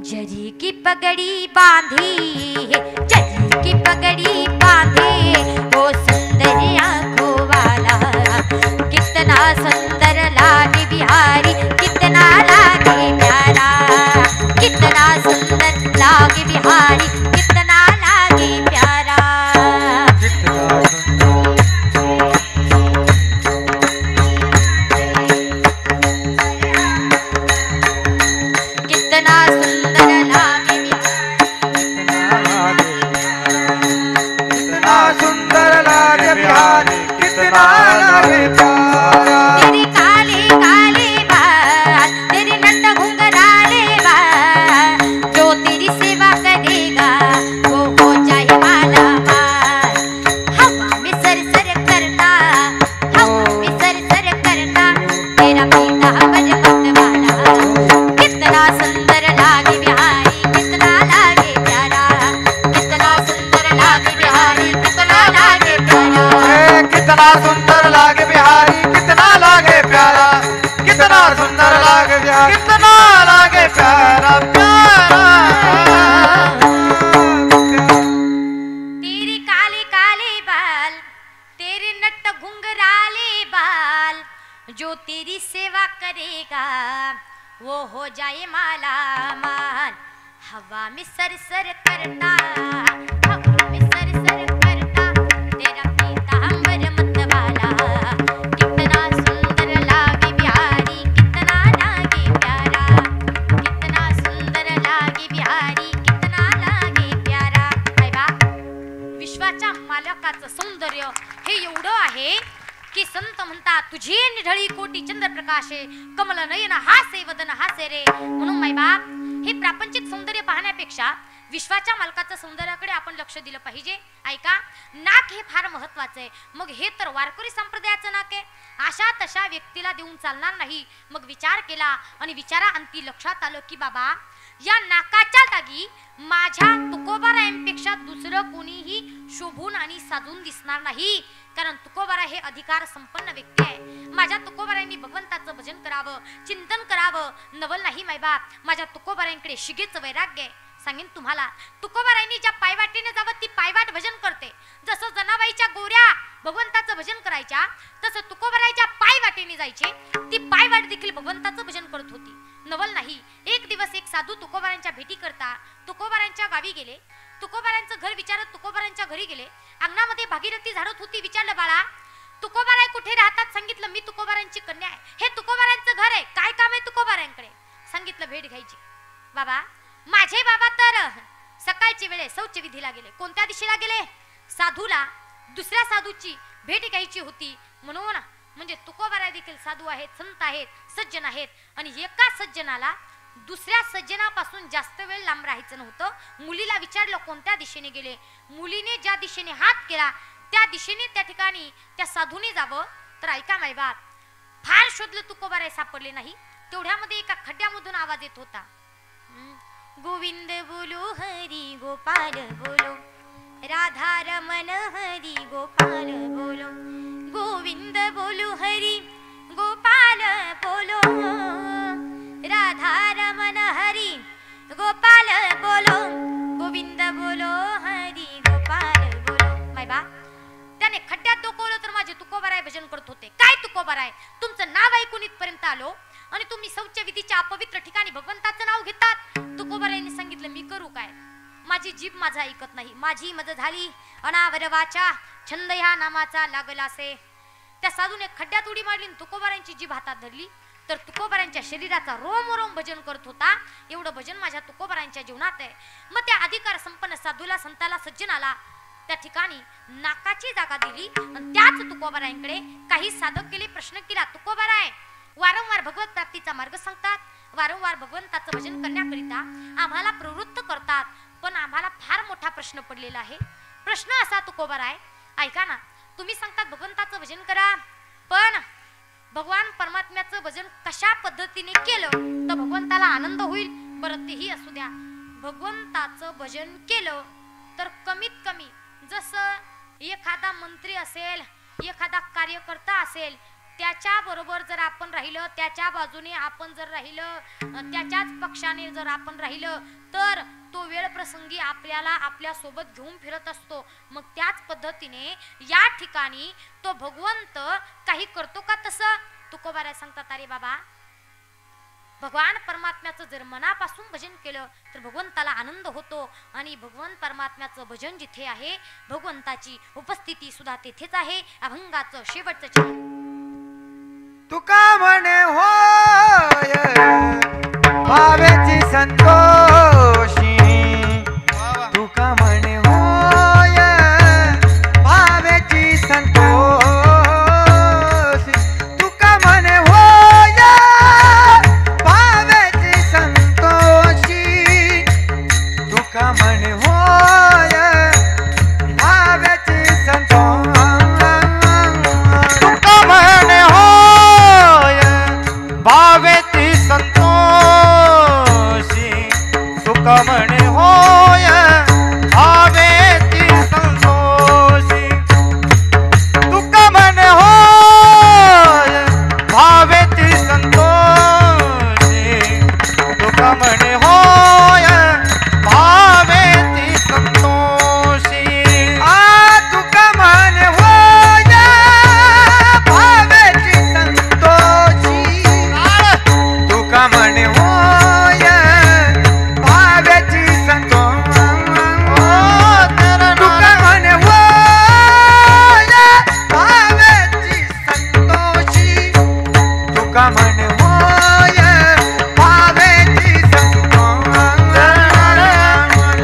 जरी की पगड़ी बांधी है, जरी की पगड़ी बांधे वो सुंदर आंखों वाला, कितना सुंदर लागे बिहारी, कितना लागे प्यारा, कितना सुंदर लागे बिहारी, कितना लागे प्यारा, कितना सुंदर लागे बिहारी, कितना लागे प्यारा। तेरे काले काले बाल, तेरे नट घुंघराले बाल, जो तेरी सेवा करेगा वो हो जाए माला माल। हवा में सर सर करना, हवा में सर सर करना, तेरा पीता बजमत वाला, कितना सुंदर लागे बिहारी, कितना लागे प्यारा, कितना सुंदर लागे बिहारी, कितना लागे प्यारा, कितना सुंदर लागे बिहारी, कितना लागे प्यारा, कितना सुंदर लागे बिहारी, कितना लागे प्यारा प्यारा। तेरे काले काले बाल, तेरे नट घुंघराले बाल, जो तेरी सेवा करेगा वो हो जाए माला माल। हवा में सर सर करता, हवा में सर सर करता, तेरा पीता अंबर मत वाला, कितना सुंदर लागे बिहारी, कितना लागे प्यारा, कितना सुंदर लागे बिहारी, कितना लागे प्यारा। काय बा, विश्वाच्या मालकाचं सौंदर्य हे एवढं आहे की संत म्हणतात तुझी निढळी कोटी चंद्रप्रकाशे, कमल नयन हासे वदन हासे रे. म्हणून माय बाप, हे प्रापंचिक सौंदर्य पाहण्यापेक्षा विश्वाच्या मालकाच्या सौंदर्याकडे आपण लक्ष दिलं पाहिजे. ऐका, नाक हे फार महत्वाचं आहे. मग हे तर वारकरी संप्रदायाचं नाक आहे, अशा तशा व्यक्तीला देऊन चालणार नाही. मग विचार केला आणि विचाराअंती लक्षात आलं की बाबा, या नाकाच्या जागी माझ्या तुकोबारायांपेक्षा दुसरं कोणीही शोभून आणि साजून दिसणार नाही. कारण तुकोबारा हे अधिकार संपन्न व्यक्ती आहे. माझ्या तुकोबारायांनी भगवंताचं भजन करावं, चिंतन करावं, नवल नाही मायबाप. माझ्या तुकोबारायांकडे शिगेचं वैराग्य आहे. सांगेन तुम्हाला, तुकोबारायांनी ज्या पायवाटेने जावं ती पायवाट भजन करते. जसं जनाबाईच्या गोऱ्या भगवंताचं भजन करायच्या, तसं तुकोबाराच्या पायवाटेने जायचे. ती पायवाट देखील भगवंताचं भजन करत होती. नवल नाही. एक दिवस एक साधू तुकोबारांच्या भेटी करता तुकोबारांच्या गावी गेले. तुकोबारांचं घर विचारत तुकोबारांच्या घरी गेले. अंगणामध्ये भागीरथी झाडत होती. विचारलं, बाळा तुकोबाराय कुठे राहतात? सांगितलं, मी तुकोबारांची कन्या आहे. हे तुकोबारांचं घर आहे, काय काम आहे तुकोबारांकडे? सांगितलं, भेट घ्यायची. बाबा, माझे बाबा तर सकाळची वेळे शौच विधीला गेले. कोणत्या दिशेला गेले? साधूला दुसऱ्या साधूची भेट घ्यायची होती म्हणून. म्हणजे तुकोबारा देखील साधू आहेत, संत आहेत, सज्जन आहेत. आणि एका सज्जनाला दुसऱ्या सज्जनापासून जास्त वेळ लांब राहायचं नव्हतं. मुलीला विचारलं कोणत्या दिशेने गेले. मुलीने ज्या दिशेने हात केला त्या दिशेने त्या ठिकाणी त्या साधूने जावं. तर ऐका मायबाप, फार शोधलं तुकोबाराय सापडले नाही. तेवढ्यामध्ये एका खड्ड्यामधून आवाज येत होता, गोविंद बोलो हरी गोपाल बोलो, राधा रमण हरी गोपाल बोलो, गोविंद बोलो हरी गोपाल बोलो, राधा रमण हरी गोपाल बोलो, गोविंद बोलो हरी गोपाल बोलो. माय बा, त्याने खड्ड्यात डोकवलं तर माझे तुकोबाराय भजन करत होते. काय तुकोबाराय, तुमचं नाव ऐकून इथपर्यंत आलो आणि तुम्ही शौच विधीच्या अपवित्र ठिकाणी भगवंताचं नाव घेतात. तुकोबारायांनी सांगितलं, मी करू काय? माझी जीभ माझा ऐकत नाही. माझी मज झाली अनावर वाचा, छंद ह्या नामाचा लागला से. त्या साधूने खड्ड्यात उडी मारली, तुकोबारांची जीभ हातात धरली. तर तुकोबारांच्या शरीराचा रोम रोम भजन करत होता. एवढं भजन माझ्या तुकोबारांच्या जीवनात आहे. मग त्या अधिकार संपन्न साधूला, संताला, सज्जनाला त्या ठिकाणी नाकाची जागा दिली. आणि त्याच तुकोबारांकडे काही साधक गेले, प्रश्न केला, तुकोबाराय वारंवार भगवत प्राप्तीचा मार्ग सांगतात, वारंवार भगवंताचं भजन करण्याकरिता आम्हाला प्रवृत्त करतात, पण आम्हाला फार मोठा प्रश्न पडलेला आहे. प्रश्न असा तुकोबाराय, ऐका ना, तुम्ही सांगतात भगवंताचं भजन करा, पण भगवान परमात्म्याचं भजन कशा पद्धतीने केलं तर भगवंताला आनंद होईल? बरं, तेही असू द्या. भगवंताचं भजन केलं तर कमीत कमी जसं एखादा मंत्री असेल, एखादा कार्यकर्ता असेल, त्याच्या बरोबर जर आपण राहिलं, त्याच्या बाजूने आपण जर राहिलं, त्याच्याच पक्षाने जर आपण राहिलं तर तो वेळ प्रसंगी आपल्याला आपल्या सोबत घेऊन फिरत असतो. मग त्याच पद्धतीने या ठिकाणी तो भगवंत काही करतो का? तसं तुकोबाराय सांगतात, अरे बाबा भगवान परमात्म्याचं जर मनापासून भजन केलं तर भगवंताला आनंद होतो आणि भगवंत परमात्म्याचं भजन जिथे आहे भगवंताची उपस्थिती सुद्धा तेथेच आहे. अभंगाचं शेवटचं चरण. तुका म्हणे होय भावेची संतोषी, तुका म्हणे होय भावेची संतोषी, तुका म्हणे होय भावेची संतोषी, तुका म्हणे होय भावेची संतोषी, तुका म्हणे होय भावेची संतोषी, तुका म्हणे होय भावेची संतोषी, तुका म्हणे होय भावेची संतोषी, तुका म्हणे होय भावेची संतोषी, आ तुका म्हणे होय भावेची संतोषी, तुका म्हणे होय भावेची संतोषी, तुका म्हणे होय भावेची संतोषी, तुका म्हणे होय भावेची संतोषी,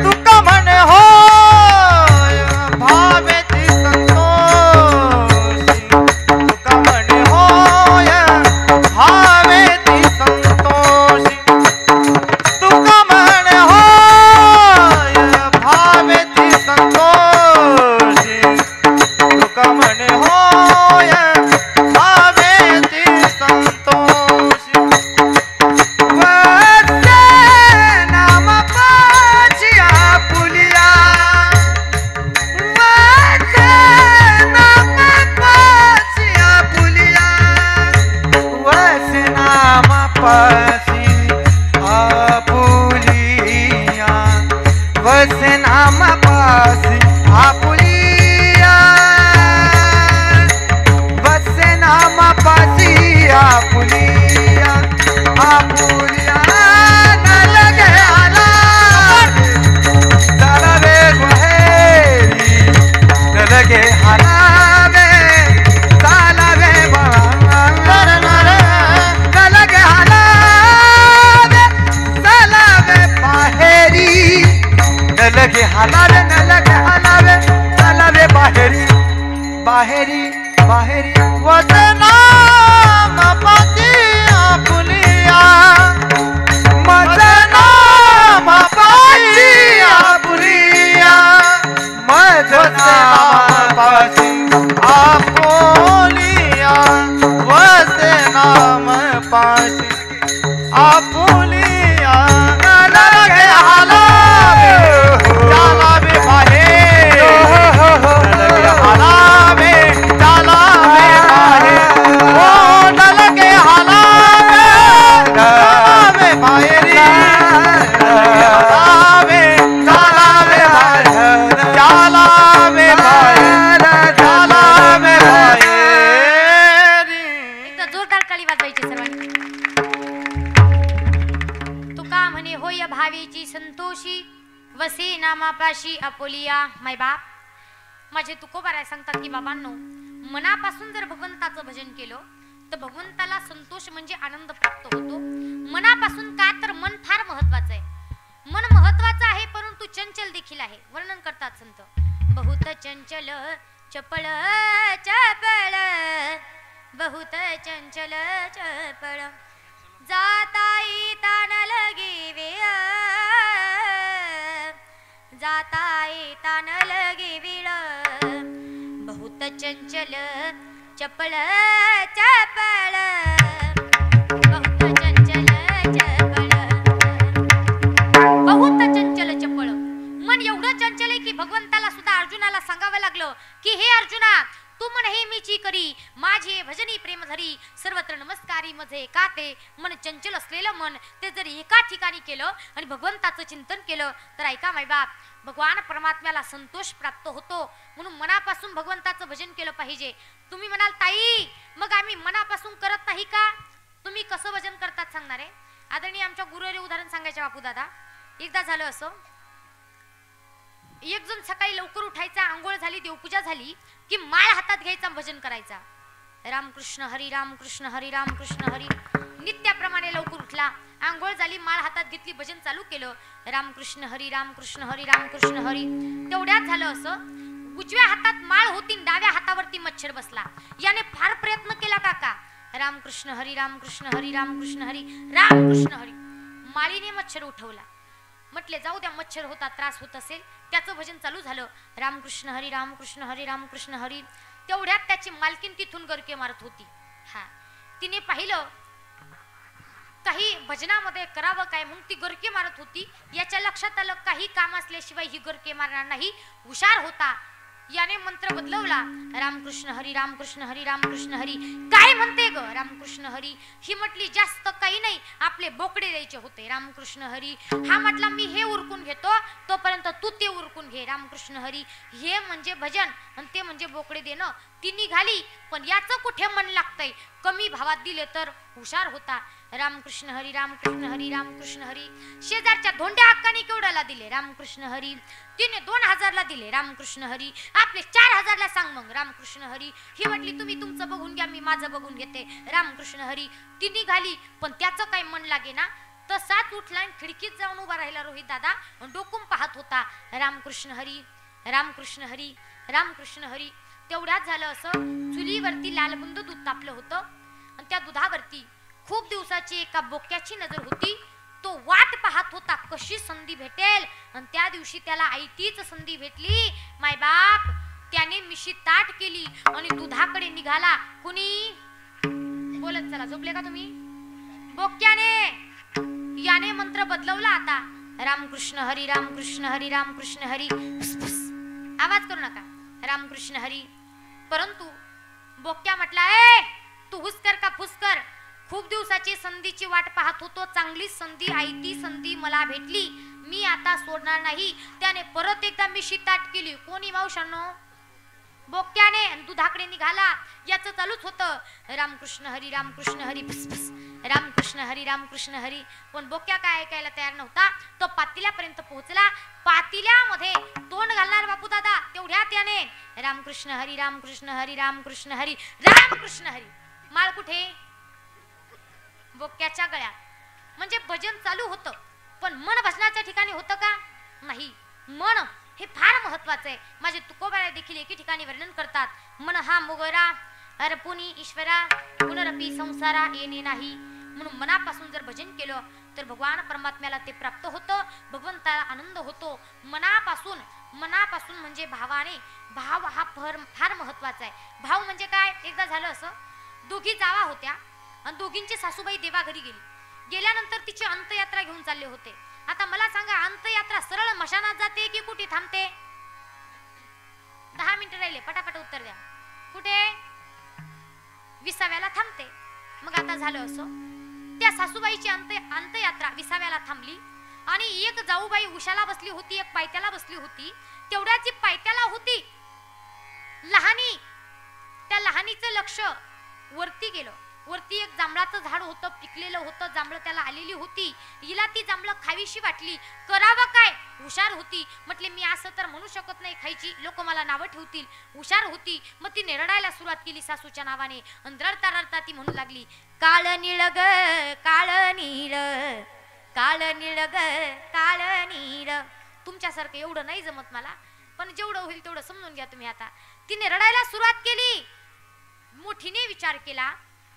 तुका म्हणे होय भावेची संतोषी, तुका म्हणे होय भावेची संतोषी, तुका म्हणे होय भावेची संतोषी, तुका म्हणे होय भावेची संतोषी, वसे नाम पाची आपुलिया, वसे नाम पाची आपुलिया, वसे नाम पाची आपुलिया, वसे नाम पाची आपुलिया, वसे नाम पाची आपुलिया, आपुलिया न लगे आला चालावे बाहेरी, न लगे हालावे चालावे बाहेर, न लगे हालावे चालावे बाहेरी, न लगे हालावे, न लगे हालावे चालावे बाहेरी, बाहेरी बाहेरी, वसनाम पाची आपुलिया, मजनाम पाची आपुलिया, मजनाम पाची आपुलिया, वसनाम पाची आपुलिया, न लगे हालावे चालावे बाहेर, न लगे हालावे चालावे बाहेर, ओ न लगे हालावे चालावे बाहेरी, न लगे हालावे चालावे बाहेर, चालावे बाहेर, चालावे बाहेरी. एकदा जोरदार टाळी वाजवायची सर्वांनी. तुका म्हणे होय भावेची संतोषी, वसे नामापाशी आपुलिया. माय बाप माझे तुकोबाराय सांगतात की बाबांनो, मनापासून जर भगवंताचं भजन केलं तर भगवंताला संतोष म्हणजे आनंद प्राप्त होतो. मनापासून का? तर मन फार महत्वाचं आहे. मन महत्वाचं आहे परंतु चंचल देखील आहे. वर्णन करतात संत, बहुत चंचल चपळ चपळ, बहुत चंचल चपळ, जाता येता न लगे वेळ, जाता येता न लगे वेळ, बहुत चंचल चपळ चपळ, बहुत चंचल चपळ, बहुत चंचल चपळ. मन एवढं चंचल आहे की भगवंताला सुद्धा अर्जुनाला सांगावं लागलं की हे अर्जुना, तू मन हे मीची करी माझे भजनी प्रेम धरी सर्वत्र नमस्कारी मजे काते मन चंचल असलेलं मन ते जर एका ठिकाणी केलं आणि भगवंताचं चिंतन केलं तर ऐका मायबाप भगवान परमात्म्याला संतोष प्राप्त होतो म्हणून मनापासून भगवंताचं भजन केलं पाहिजे. तुम्ही म्हणाल ताई मग आम्ही मनापासून करत नाही का? तुम्ही कसं भजन करतात सांगणार आहे. आदरणीय आमच्या गुरुवरे उदाहरण सांगायचे बापू दादा. एकदा झालं असं एक जण सकाळी लवकर उठायचा आंघोळ झाली देवपूजा झाली की माळ हातात घ्यायचा भजन करायचा. रामकृष्ण हरी रामकृष्ण हरी रामकृष्ण हरी. नित्याप्रमाणे लवकर उठला आंघोळ झाली माळ हातात घेतली भजन चालू केलं रामकृष्ण हरी रामकृष्ण हरी रामकृष्ण हरी. तेवढ्यात झालं असं उजव्या हातात माळ होती डाव्या हातावरती मच्छर बसला. याने फार प्रयत्न केला काका रामकृष्ण हरी रामकृष्ण हरी रामकृष्ण हरी रामकृष्ण हरी. माळीने मच्छर उठवला. म्हटले जाऊ द्या मच्छर होता त्रास होत असेल. त्याचं भजन चालू झालं रामकृष्ण हरी रामकृष्ण हरी रामकृष्ण हरी. तेवढ्यात त्याची मालकीन तिथून गरके मारत होती. हा तिने पाहिलं काही भजनामध्ये करावं काय म्हणून ती गरके मारत होती. याच्या लक्षात आलं काही काम असल्याशिवाय ही गरके मारणार नाही. हुशार होता. याने मंत्र बदलवला रामकृष्ण हरी रामकृष्ण हरी रामकृष्ण हरी. काय म्हणते ग रामकृष्ण हरी. ही म्हटली जास्त काही नाही आपले बोकडे द्यायचे होते रामकृष्ण हरी. हा म्हटला मी हे उरकून घेतो तोपर्यंत तू ते उरकून घे रामकृष्ण हरी. हे म्हणजे भजन आणि ते म्हणजे बोकडे देणं. ती निघाली पण याचं कुठे मन लागतंय. कमी भावात दिले तर हुशार होता. रामकृष्ण हरी रामकृष्ण हरी रामकृष्ण हरी. शेजारच्या धोंड्या हक्काने केवढ्याला दिले रामकृष्ण हरी. तिने 2000ला दिले रामकृष्ण हरी. आपले 4000ला सांग मग रामकृष्ण हरी. ही म्हटली तुम्ही तुमचं बघून घ्या मी माझं बघून घेते रामकृष्ण हरी. ती निघाली पण त्याचं काही मन लागे ना. तसाच उठला आणि खिडकीत जाऊन उभा राहिला रोहित दादा डोकून पाहत होता रामकृष्ण हरी रामकृष्ण हरी रामकृष्ण हरी. तेवढ्यात झालं असं चुलीवरती लालबुंद दूध तापलं होतं आणि त्या दुधावरती खूप दिवसाची एका बोक्याची नजर होती. तो वाट पाहत होता कशी संधी भेटेल आणि त्या दिवशी त्याला आयतीच संधी भेटली. मायबाप त्याने मिशी ताट केली आणि दुधाकडे निघाला. कुणी बोलत चला झोपले का तुम्ही. बोक्याने. याने मंत्र बदलवला आता रामकृष्ण हरी रामकृष्ण हरी रामकृष्ण हरी. आवाज करू नका रामकृष्ण हरी. परंतु बोक्या म्हटला ए तू हुसकर का फुसकर. खूप दिवसाची संधीची वाट पाहत होतो. चांगली संधी आयती संधी मला भेटली. मी आता सोडणार नाही. त्याने परत एकदा मिशी ताट केली. कोणी मावशांनो बोक्याने दुधाकडे निघाला. याचं चालूच होतं रामकृष्ण हरी रामकृष्ण हरी फुसफुस रामकृष्ण हरी रामकृष्ण हरी. पण बोक्या काय ऐकायला तयार नव्हता. तो पातिल्यापर्यंत पोहोचला. पातिल्यामध्ये तोंड घालणार बापू दादा तेवढ्या त्याने रामकृष्ण हरी रामकृष्ण हरी रामकृष्ण हरी रामकृष्ण हरी. माळ कुठे बोक्याच्या गळ्यात. म्हणजे भजन चालू होतं पण मन भजनाच्या ठिकाणी होतं का नाही. मन हे फार महत्वाचं आहे. माझे तुकोबारा देखील एके ठिकाणी वर्णन करतात मन हा मुगरा अर्पुनी ईश्वरा पुनरपी संसारा येणे नाही. म्हणून मनापासून जर भजन केलं तर भगवान परमात्म्याला ते प्राप्त होतं. भगवंताला आनंद होतो. मनापासून मनापासून म्हणजे भावाने. भाव हा फार महत्वाचा आहे. भाव म्हणजे काय. एकदा झालं असं दोघी जावा होत्या आणि दोघींची सासूबाई देवाघरी गेली. गेल्यानंतर तिची अंतयात्रा घेऊन चालले होते. आता मला सांगा अंतयात्रा सरळ मशानात जाते की कुठे थांबते. 10 मिनिटं राहिले पटापट उत्तर द्या. कुठे 20व्याला थांबते. मग आता झालं असं त्या सासूबाईची अंतयात्रा 20व्याला थांबली आणि एक जाऊबाई उशाला बसली होती एक पायत्याला बसली होती. तेवढ्याची पायत्याला होती लहानी. त्या लहानीचं लक्ष वरती गेलं. वरती एक जांभळाचं झाड होतं पिकलेलं होतं. जांभळं त्याला आलेली होती. हिला ती जांभळं खावीशी वाटली. करावं काय. हुशार होती. म्हटले मी असं तर म्हणू शकत नाही खायची लोक मला नावं ठेवतील. हुशार होती. मग ती रडायला सुरुवात केली सासूच्या नावाने. रडता रडता ती म्हणू लागली काळ निळ ग काळ नीळ काळ निळ ग काळ नीळ. तुमच्यासारखं एवढं नाही जमत मला पण जेवढं होईल तेवढं समजून घ्या तुम्ही. आता तिने रडायला सुरुवात केली. मोठीने विचार केला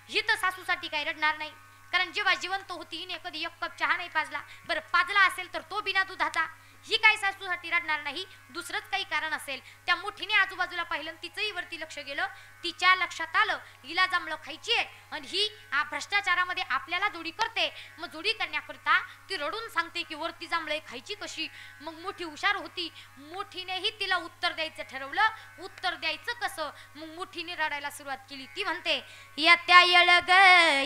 ही तर सासूसाठी काही रडणार नाही कारण जेव्हा जिवंत होती हिने कधी एक कप चहा नाही पाजला. बरं पाजला असेल तर तो बिना दुधाचा. ही काही सासूसाठी रडणार नाही, दुसरंच काही कारण असेल. त्या मुठीने आजूबाजूला पाहिलं, तिचंही वरती लक्ष गेलं. तिच्या लक्षात आलं हिला जांभळं खायची आहे आणि ही भ्रष्टाचारामध्ये आपल्याला जोडी करते. मग जोडी करण्याकरता ती रडून सांगते की वरती जांभळे खायची कशी. मग मुठी हुशार होती, मुठीनेही तिला उत्तर द्यायचं ठरवलं. उत्तर द्यायचं कसं, मग मुठीने रडायला सुरुवात केली. ती म्हणते यत्या येळ ग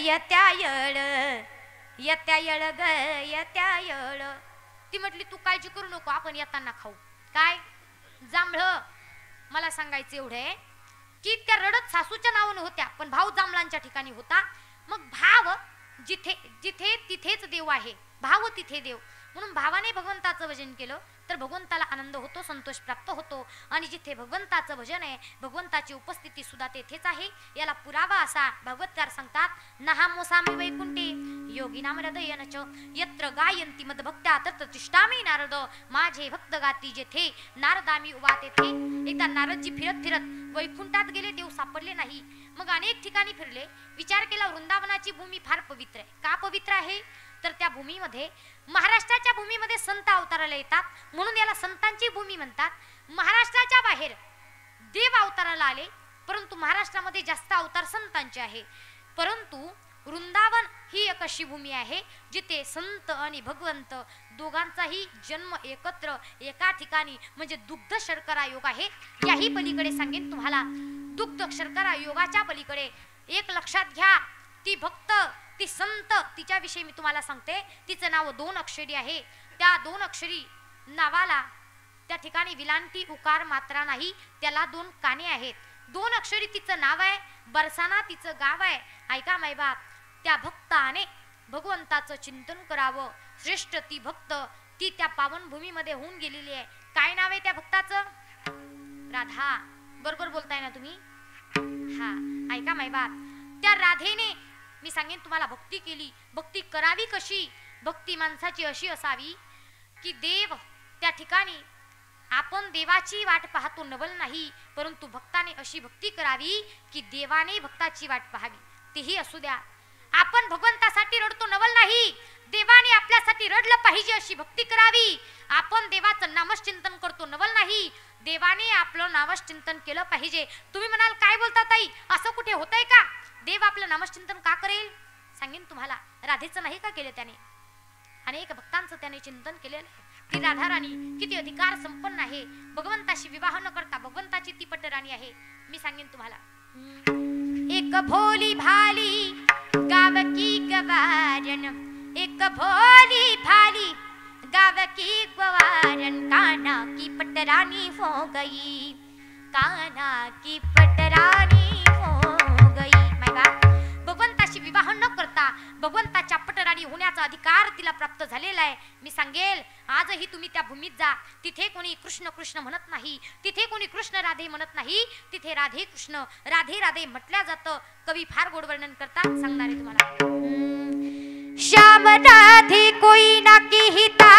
यत्या येळ, यत्या येळ ग यत्या येळ. ती म्हटली तू काळजी करू नको, आपण येताना खाऊ. काय जांभळं. मला सांगायचं एवढे की त्या रडत सासूच्या नावानं होत्या, पण भाव जांभळांच्या ठिकाणी होता. मग भाव जिथे जिथे तिथेच देव आहे, भाव तिथे देव. म्हणून भावाने भगवंताचं भजन केलं तर भगवंताला आनंद होतो, संतोष प्राप्त होतो. आणि जिथे भगवंताचं भजन आहे, भगवंताची उपस्थिती सुद्धा तेथेच आहे. याला पुरावा असा भगवतकार सांगतात, नहामोसामी वैकुंठे योगिनाम हृदयनच यत्र गायंती मदभक्त्या तत्र तिष्ठामी नारद. माझे भक्त गाती जेथे नारदामी उभा तेथे. एकदा नारदजी फिरत फिरत वैकुंठात गेले, देव सापडले नाही. मग अनेक ठिकाणी फिरले, विचार केला वृंदावनाची भूमी फार पवित्र आहे. का पवित्र आहे तर त्या भूमीमध्ये, महाराष्ट्राच्या भूमीमध्ये संत अवताराला येतात म्हणून याला संतांची भूमी म्हणतात. महाराष्ट्राच्या बाहेर देव अवताराला आले, परंतु महाराष्ट्रामध्ये जास्त अवतार संतांचे आहे. परंतु वृंदावन ही एक अशी भूमी आहे जिथे संत आणि भगवंत दोघांचाही जन्म एकत्र एका ठिकाणी, म्हणजे दुग्ध शर्करा योग आहे. याही पलीकडे सांगेन तुम्हाला, दुग्ध शर्करा योगाच्या पलीकडे एक लक्षात घ्या, ती भक्त, ती संत, तिच्याविषयी मी तुम्हाला सांगते. तिचं नाव 2 अक्षरी आहे. त्या 2 अक्षरी नावाला त्या ठिकाणी विलांटी उकार मात्रा नाही, त्याला 2 काने आहेत. 2 अक्षरी तिचं नाव आहे. बरसाना तिचं गाव आहे. ऐका मायबाप, त्या भक्ताने भगवंताचं चिंतन करावं. श्रेष्ठ ती भक्त, ती त्या पावन भूमीमध्ये होऊन गेलेली आहे. काय नाव आहे त्या भक्ताचं? राधा. बरोबर बोलताय ना तुम्ही? हा. ऐका मायबाप, त्या राधेने मी सांगेन तुम्हाला भक्ती केली. भक्ती करावी कशी? भक्ती माणसाची अशी असावी की देव त्या ठिकाणी, आपण देवाची वाट पाहतो, नवल नाही, परंतु भक्ताने अशी भक्ती करावी की देवाने भक्ताची वाट पाहावी. तेही असू द्या, आपण भगवंतासाठी रडतो, नवल नाही, देवाने आपल्यासाठी रडलं पाहिजे अशी भक्ती करावी. आपण देवाचं नामचिंतन करतो, नवल नाही, देवाने आपलं नामचिंतन केलं पाहिजे. तुम्ही म्हणाल काय बोलता ताई, असं कुठे होतंय का? देव आपलं नामचिंतन का करेल? सांगेन तुम्हाला. राधेचं नाही का केलं त्याने? अनेक भक्तांचं त्याने चिंतन केलेलं आहे. ती राधा राणी किती अधिकार संपन्न आहे. भगवंताशी विवाह न करता भगवंताची ती पटराणी आहे. मी सांगेन तुम्हाला, एक भोली भाली गाव की गवारण, एक भोली भाली गाव की गवारण, कान्हा की पटरानी हो गई, कान्हा की पटरानी हो गई. भगवंताशी विवाह न करता भगवंताच्या पटराणी होण्याचा अधिकार तिला प्राप्त झालेला आहे. मी सांगेल, आजही तुम्ही त्या भूमीत जा, तिथे कोणी कृष्ण कृष्ण म्हणत नाही, तिथे कोणी कृष्ण राधे म्हणत नाही, तिथे राधे कृष्ण, राधे राधे म्हटल्या जातं. कवी फार गोड वर्णन करतात, सांगणार आहे तुम्हाला. श्याम राधे कोई ना की हिता,